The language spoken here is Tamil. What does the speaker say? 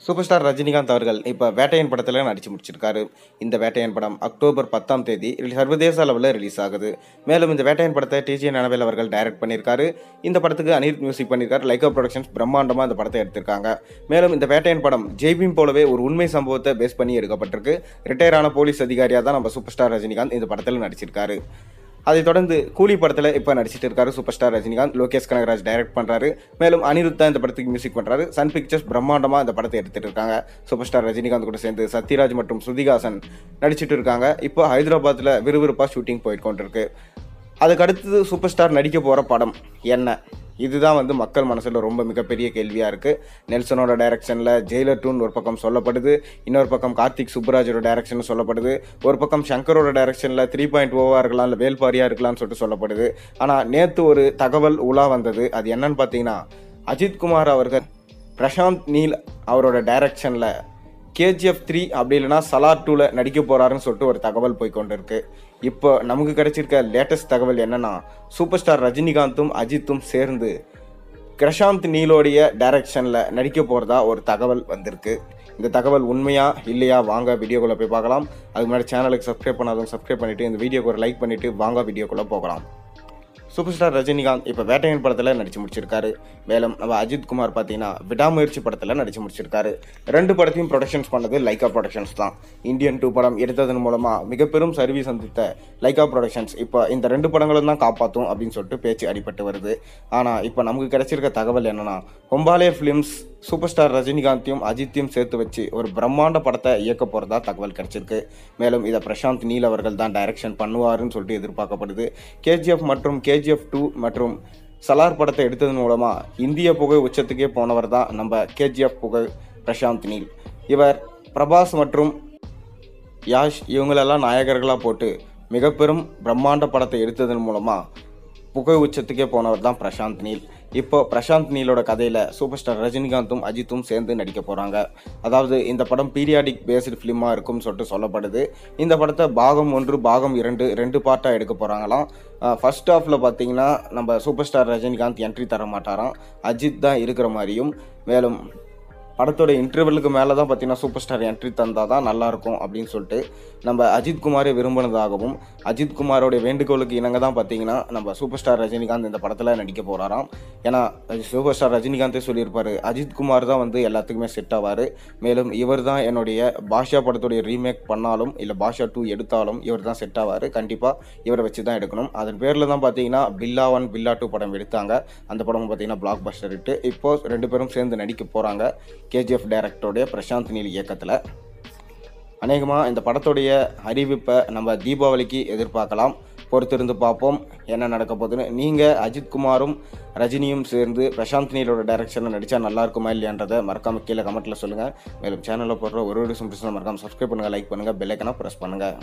சூப்பர் ஸ்டார் ரஜினிகாந்த் அவர்கள் இப்போ வேட்டையன் படத்தில் நடித்து முடிச்சிருக்காரு. இந்த வேட்டையன் படம் அக்டோபர் 10ஆம் தேதி சர்வதேச அளவில் ரிலீஸ் ஆகுது. மேலும் இந்த வேட்டையன் படத்தை டிஜே ஞானவேல் அவர்கள் டைரக்ட் பண்ணியிருக்காரு. இந்த படத்துக்கு அனிருத் மியூசிக் பண்ணியிருக்காரு. லைகா ப்ரொடக்ஷன்ஸ் பிரம்மாண்டமாக இந்த படத்தை எடுத்திருக்காங்க. மேலும் இந்த வேட்டையன் படம் ஜெய்பீம் போலவே ஒரு உண்மை சம்பவத்தை பேஸ் பண்ணி எடுக்கப்பட்டிருக்கு. ரிட்டையர் ஆன போலீஸ் அதிகாரியாக தான் நம்ம சூப்பர் ஸ்டார் ரஜினிகாந்த் இந்த படத்தில் நடிச்சிருக்காரு. அதைத் தொடர்ந்து கூலி படத்தில் இப்போ நடிச்சிட்டு இருக்காரு super star Rajinikanth. Lokesh Kanagaraj direct பண்ணுறாரு. மேலும் அனிருத் தான் இந்த படத்துக்கு மியூசிக் பண்ணுறாரு. சன் பிக்சர்ஸ் பிரம்மாண்டமாக இந்த படத்தை எடுத்துட்டு இருக்காங்க. சூப்பர் ஸ்டார் ரஜினிகாந்த் கூட சேர்ந்து சத்யராஜ் மற்றும் ஸ்ருதிஹாசன் நடிச்சிட்டு இருக்காங்க. இப்போ ஹைதராபாத்தில் விறுவிறுப்பாக ஷூட்டிங் போயிட்டு கொண்டிருக்கு. அதுக்கடுத்தது சூப்பர் ஸ்டார் நடிக்க போகிற படம் என்ன? இதுதான் மக்கள் மனசில் ரொம்ப மிகப்பெரிய கேள்வியாக இருக்குது. நெல்சனோட டைரக்ஷனில் ஜெயிலர் 2 ஒரு பக்கம் சொல்லப்படுது. இன்னொரு பக்கம் கார்த்திக் சுப்புராஜோட டைரக்ஷன் சொல்லப்படுது. ஒரு பக்கம் சங்கரோட டைரக்ஷனில் 3.0 இருக்கலாம், இல்லை வேல்பாரியாக இருக்கலாம்னு சொல்லிட்டு சொல்லப்படுது. ஆனால் நேற்று ஒரு தகவல் உலா வந்தது. அது என்னன்னு பார்த்தீங்கன்னா, அஜித் குமார் அவர்கள் பிரசாந்த் நீல் அவரோட டைரக்ஷனில் KGF 3 அப்படி இல்லைனா சலார் 2ல் நடிக்க போகிறாருன்னு சொல்லிட்டு ஒரு தகவல் போய்கொண்டு இருக்கு. இப்போ நமக்கு கிடைச்சிருக்க லேட்டஸ்ட் தகவல் என்னன்னா, சூப்பர் ஸ்டார் ரஜினிகாந்தும் அஜித்தும் சேர்ந்து பிரசாந்த் நீலோடைய டைரக்ஷனில் நடிக்க போகிறதா ஒரு தகவல் வந்திருக்கு. இந்த தகவல் உண்மையா இல்லையா வாங்க வீடியோக்குள்ளே போய் பார்க்கலாம். அதுக்கு முன்னாடி சேனலுக்கு சப்ஸ்கிரைப் பண்ணாதவங்க சப்ஸ்கிரைப் பண்ணிவிட்டு இந்த வீடியோக்கு ஒரு லைக் பண்ணிவிட்டு வாங்க வீடியோக்குள்ளே போகலாம். சூப்பர் ஸ்டார் ரஜினிகாந்த் இப்போ வேட்டையன் படத்தில் நடித்து முடிச்சிருக்காரு. மேலும் நம்ம அஜித் குமார் பார்த்தீங்கன்னா விடாமுயற்சி படத்தில் நடித்து முடிச்சிருக்காரு. 2 படத்தையும் ப்ரொடக்ஷன்ஸ் பண்ணது லைகா ப்ரொடக்ஷன்ஸ் தான். இந்தியன் 2 படம் எடுத்ததன் மூலமாக மிக பெரும் சரிவை சந்தித்த லைகா ப்ரொடக்ஷன்ஸ் இப்போ இந்த 2 படங்களும் தான் காப்பாற்றும் அப்படின்னு சொல்லிட்டு பேச்சு அடிபட்டு வருது. ஆனால் இப்போ நமக்கு கிடைச்சிருக்க தகவல் என்னன்னா, ஹொம்பாலே ஃபிலிம்ஸ் சூப்பர் ஸ்டார் ரஜினிகாந்தையும் அஜித்தையும் சேர்த்து வச்சு ஒரு பிரம்மாண்ட படத்தை இயக்க போகிறதா தகவல் கிடைச்சிருக்கு. மேலும் இதை பிரசாந்த் நீல் அவர்கள் தான் டைரக்ஷன் பண்ணுவாருன்னு சொல்லிட்டு எதிர்பார்க்கப்படுது. KGF மற்றும் KGF 2 மற்றும் சலார் படத்தை எடுத்ததன் மூலமாக இந்திய புகழ் உச்சத்துக்கே போனவர் தான் நம்ம KGF புகழ் பிரசாந்த் நீல். இவர் பிரபாஸ் மற்றும் யாஷ் இவங்களெல்லாம் நாயகர்களாக போட்டு மிக பெரும் பிரம்மாண்ட படத்தை எடுத்ததன் மூலமாக புகழ் உச்சத்துக்கே போனவர் தான் பிரசாந்த் நீல். இப்போ பிரசாந்த் நீலோட கதையில் சூப்பர் ஸ்டார் ரஜினிகாந்தும் அஜித்தும் சேர்ந்து நடிக்க போகிறாங்க. அதாவது இந்த படம் பீரியாடிக் பேஸ்டு ஃபிலிமாக இருக்கும்னு சொல்லிட்டு சொல்லப்படுது. இந்த படத்தை பாகம் 1 பாகம் 2 பார்ட்டாக எடுக்க போகிறாங்களாம். ஃபர்ஸ்ட் ஹாஃபில் பார்த்தீங்கன்னா நம்ம சூப்பர் ஸ்டார் ரஜினிகாந்த் என்ட்ரி தர மாட்டாராம், அஜித் தான் இருக்கிற மாதிரியும். மேலும் படத்தோட இன்டர்வலுக்கு மேலே தான் பார்த்தீங்கன்னா சூப்பர் ஸ்டார் என்ட்ரி தந்தால் தான் நல்லாயிருக்கும் அப்படின்னு சொல்லிட்டு நம்ம அஜித் குமாரை விரும்பினதாகவும், அஜித் குமாரோடைய வேண்டுகோளுக்கு இணங்க தான் பார்த்தீங்கன்னா நம்ம சூப்பர் ஸ்டார் ரஜினிகாந்த் இந்த படத்தில் நடிக்க போகிறாராம். ஏன்னா சூப்பர் ஸ்டார் ரஜினிகாந்தே சொல்லியிருப்பார், அஜித் குமார் தான் எல்லாத்துக்குமே செட் ஆவார். மேலும் இவர் தான் என்னுடைய பாஷா படத்துடைய ரீமேக் பண்ணாலும் இல்லை பாஷா 2 எடுத்தாலும் இவர் தான் செட் ஆவார். கண்டிப்பாக இவரை வச்சு தான் எடுக்கணும். அதன் பேரில் தான் பார்த்தீங்கன்னா பில்லா 1 பில்லா 2 படம் எடுத்தாங்க. அந்த படம் பார்த்தீங்கன்னா பிளாக் பஸ்டர் இட்டு. இப்போது 2 பேரும் சேர்ந்து நடிக்க போகிறாங்க. KGF டைரக்டருடைய பிரசாந்த் நீல் இயக்கத்தில். அநேகமாக இந்த படத்துடைய அறிவிப்பை நம்ம தீபாவளிக்கு எதிர்பார்க்கலாம். பொறுத்திருந்து பார்ப்போம் என்ன நடக்க போகுதுன்னு. நீங்கள் அஜித் குமாரும் ரஜினியும் சேர்ந்து பிரசாந்த் நீலோட டைரக்ஷனில் நடித்தா நல்லா இருக்குமா இல்லையான்றதை மறக்காமல் கீழே கமெண்ட்டில் சொல்லுங்கள். மேலும் சேனலில் போடுற ஒரு வீடியோஸும் மறக்காமல் சப்ஸ்கிரைப் பண்ணுங்கள், லைக் பண்ணுங்கள், பெல் ஐக்கனை ப்ரெஸ் பண்ணுங்கள்.